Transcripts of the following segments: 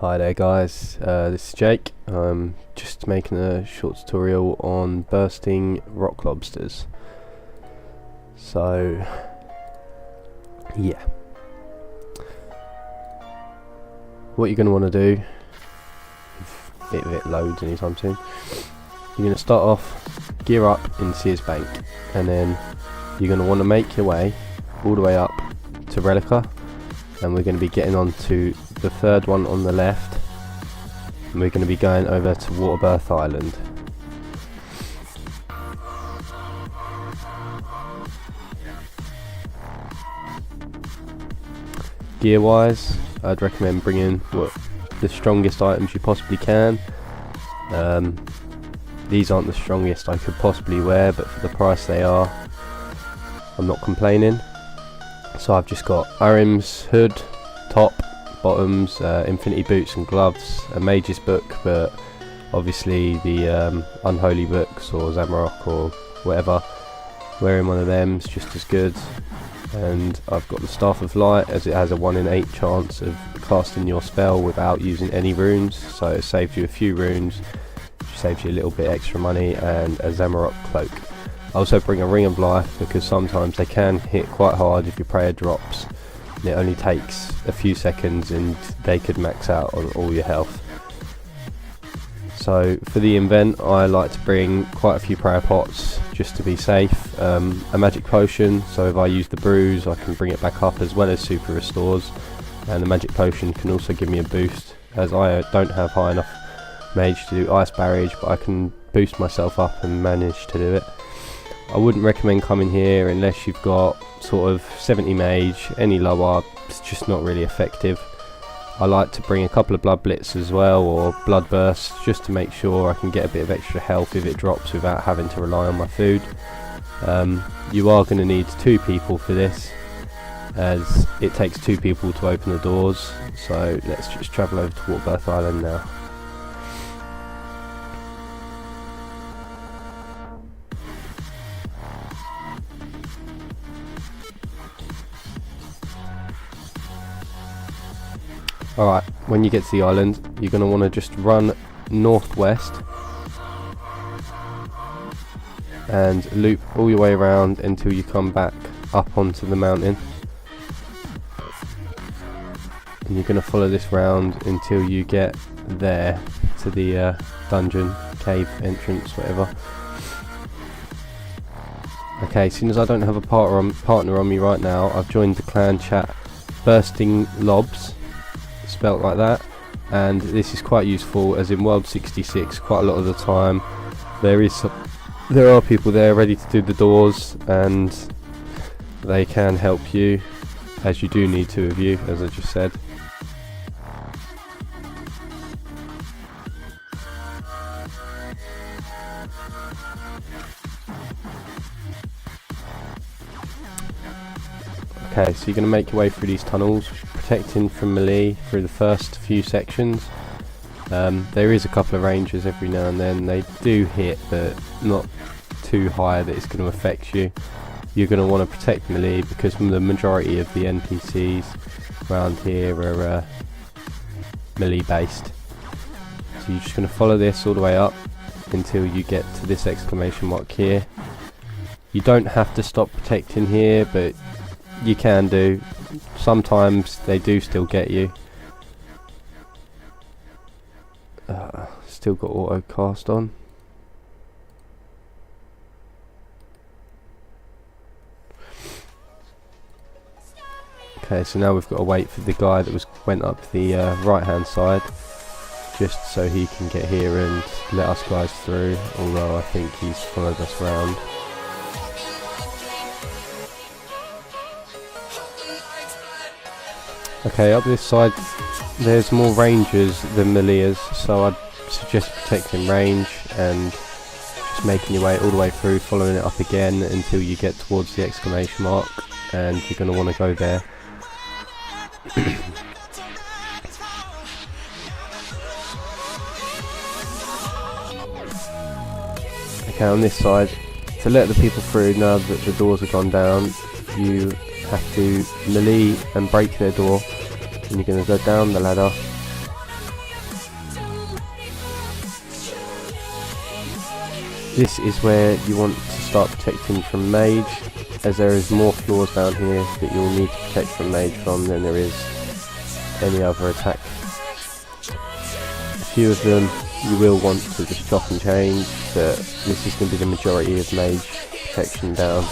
Hi there guys, this is Jake. I'm just making a short tutorial on bursting rock lobsters. So yeah, what you're going to want to do, if it loads anytime soon, you're going to start off, gear up in Sears Bank, and then you're going to want to make your way all the way up to Relica, and we're going to be getting on to the third one on the left, and we're going to be going over to Waterbirth Island. Gear wise, I'd recommend bringing the strongest items you possibly can. These aren't the strongest I could possibly wear, but for the price they are, I'm not complaining. So I've just got Arim's hood, top, bottoms, infinity boots and gloves, a mage's book, but obviously the unholy books or Zamarok or whatever, wearing one of them's just as good. And I've got the Staff of Light, as it has a 1 in 8 chance of casting your spell without using any runes, so it saves you a few runes, saves you a little bit extra money, and a Zamarok cloak. I also bring a Ring of Life because sometimes they can hit quite hard if your prayer drops. It only takes a few seconds and they could max out on all your health. So for the event I like to bring quite a few prayer pots just to be safe. A magic potion, so if I use the bruise I can bring it back up, as well as super restores, and the magic potion can also give me a boost, as I don't have high enough mage to do ice barrage, but I can boost myself up and manage to do it. I wouldn't recommend coming here unless you've got sort of 70 mage. Any lower, it's just not really effective. I like to bring a couple of blood blitz as well, or blood bursts, just to make sure I can get a bit of extra health if it drops without having to rely on my food. You are going to need 2 people for this, as it takes 2 people to open the doors. So let's just travel over to Waterbirth Island now. Alright, when you get to the island, you're going to want to just run northwest and loop all your way around until you come back up onto the mountain. And you're going to follow this round until you get there to the dungeon, cave entrance, whatever. Okay, as soon as I don't have a partner on me right now, I've joined the clan chat Bursting Lobs, spelt like that, and this is quite useful, as in World 66 quite a lot of the time there are people there ready to do the doors, and they can help you, as you do need 2 of you, as I just said. Okay, so you're going to make your way through these tunnels, protecting from melee through the first few sections. There is a couple of rangers every now and then. They do hit, but not too high that it's going to affect you. You're going to want to protect melee because the majority of the NPCs around here are melee based. So you're just going to follow this all the way up until you get to this exclamation mark here. You don't have to stop protecting here, but you can do. Sometimes they do still get you. Still got auto cast on. Okay, so now we've got to wait for the guy that went up the right hand side, just so he can get here and let us guys through, although I think he's followed us around. Okay, up this side there's more rangers than meleeers, so I'd suggest protecting range and just making your way all the way through, following it up again until you get towards the exclamation mark, and you're going to want to go there. Okay, on this side, to let the people through now that the doors have gone down, you have to melee and break their door, and you're going to go down the ladder This is where you want to start protecting from mage, as there is more floors down here that you'll need to protect from mage from than there is any other attack. A few of them you will want to just chop and change, but this is going to be the majority of mage protection down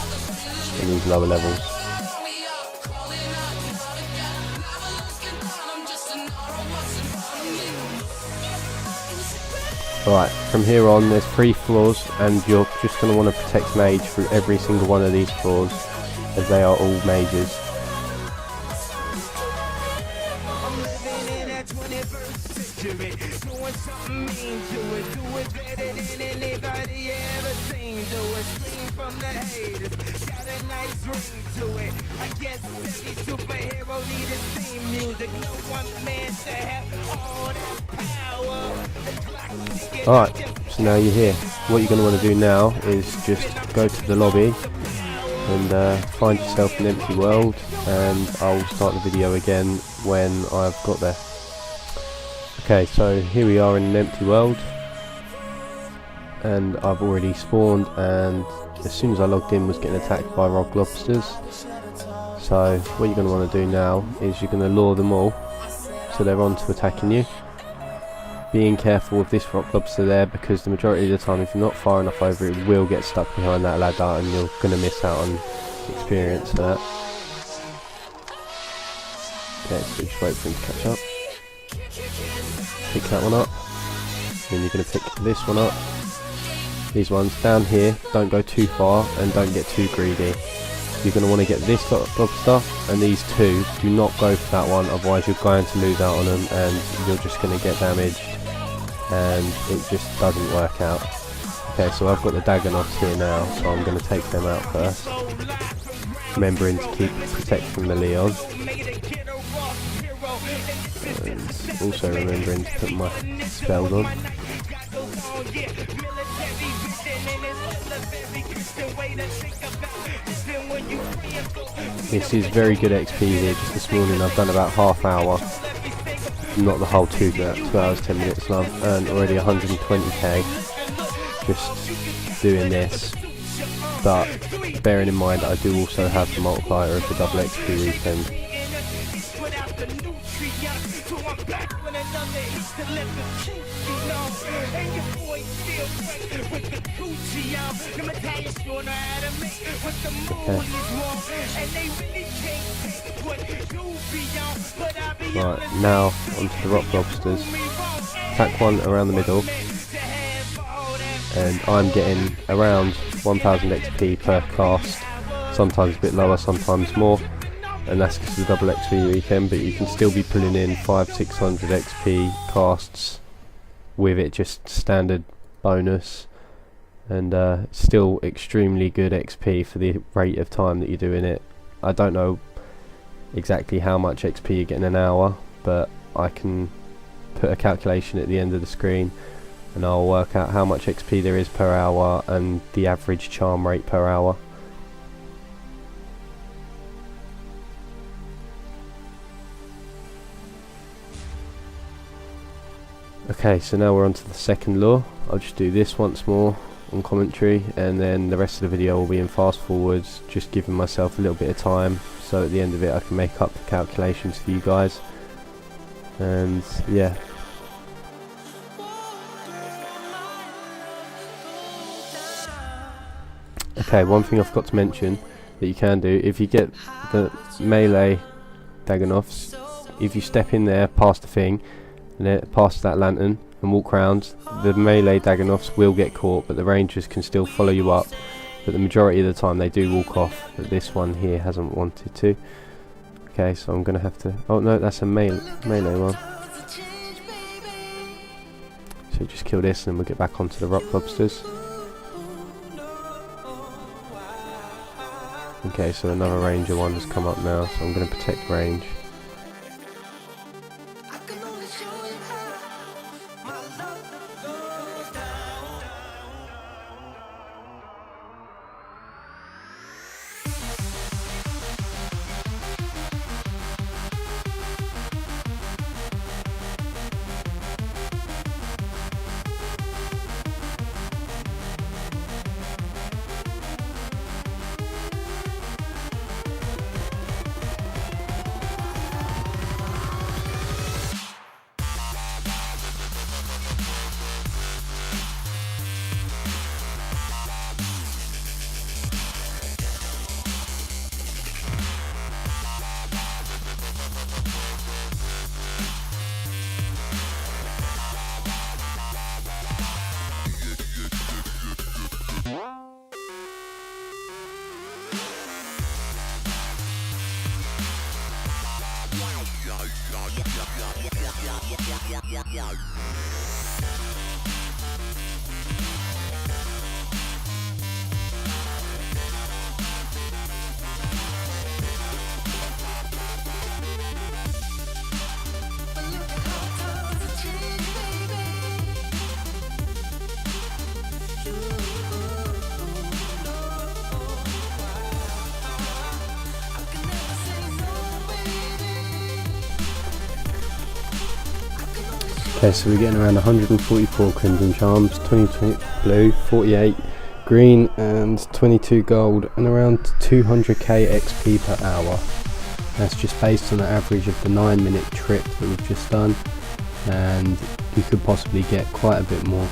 in these lower levels. Alright, from here on there's 3 floors, and you're just going to want to protect mage through every single one of these floors, as they are all mages. Alright, so now you're here. What you're going to want to do now is just go to the lobby and find yourself an empty world, and I'll start the video again when I've got there. Okay, so here we are in an empty world, and I've already spawned, and as soon as I logged in was getting attacked by rock lobsters. So what you're going to want to do now is you're going to lure them all so they're on to attacking you. Being careful with this rock lobster there, because the majority of the time if you're not far enough over it will get stuck behind that ladder and you're going to miss out on experience for that. Okay, so just wait for him to catch up. Pick that one up, then you're going to pick this one up. These ones down here, don't go too far and don't get too greedy. You're going to want to get this lobster, and these 2, do not go for that one, otherwise you're going to lose out on them and you're just going to get damaged and it just doesn't work out. Okay, so I've got the Dagonoths here now, so I'm going to take them out first, remembering to keep protecting the Leon, and also remembering to put my spells on. This is very good XP here. Just this morning I've done about half hour, not the whole 2 hours 10 minutes, and I've earned already 120k just doing this. But bearing in mind I do also have the multiplier of the double XP weekend. Okay. Right, now onto the rock lobsters. Attack one around the middle, and I'm getting around 1000 XP per cast, sometimes a bit lower, sometimes more, and that's because of the double XP weekend, but you can still be pulling in 500-600 XP casts with it just standard bonus, and still extremely good XP for the rate of time that you're doing it. I don't know exactly how much XP you get in an hour, but I can put a calculation at the end of the screen and I'll work out how much XP there is per hour and the average charm rate per hour. Okay, so now we're on to the second lure. I'll just do this once more on commentary, and then the rest of the video will be in fast forwards, just giving myself a little bit of time so at the end of it I can make up the calculations for you guys. And yeah. Okay, one thing I forgot to mention that you can do, if you get the melee Dagonoths, if you step in there past the thing and then past that lantern and walk round, the melee Dagonoths will get caught, but the rangers can still follow you up, but the majority of the time they do walk off, but this one here hasn't wanted to. Okay, so I'm gonna have to, oh no, that's a melee one. So just kill this and then we'll get back onto the rock lobsters. Okay, so another ranger one has come up now, so I'm going to protect range. Okay, so we're getting around 144 crimson charms, 20 blue, 48 green and 22 gold, and around 200k XP per hour. That's just based on the average of the 9-minute trip that we've just done, and you could possibly get quite a bit more.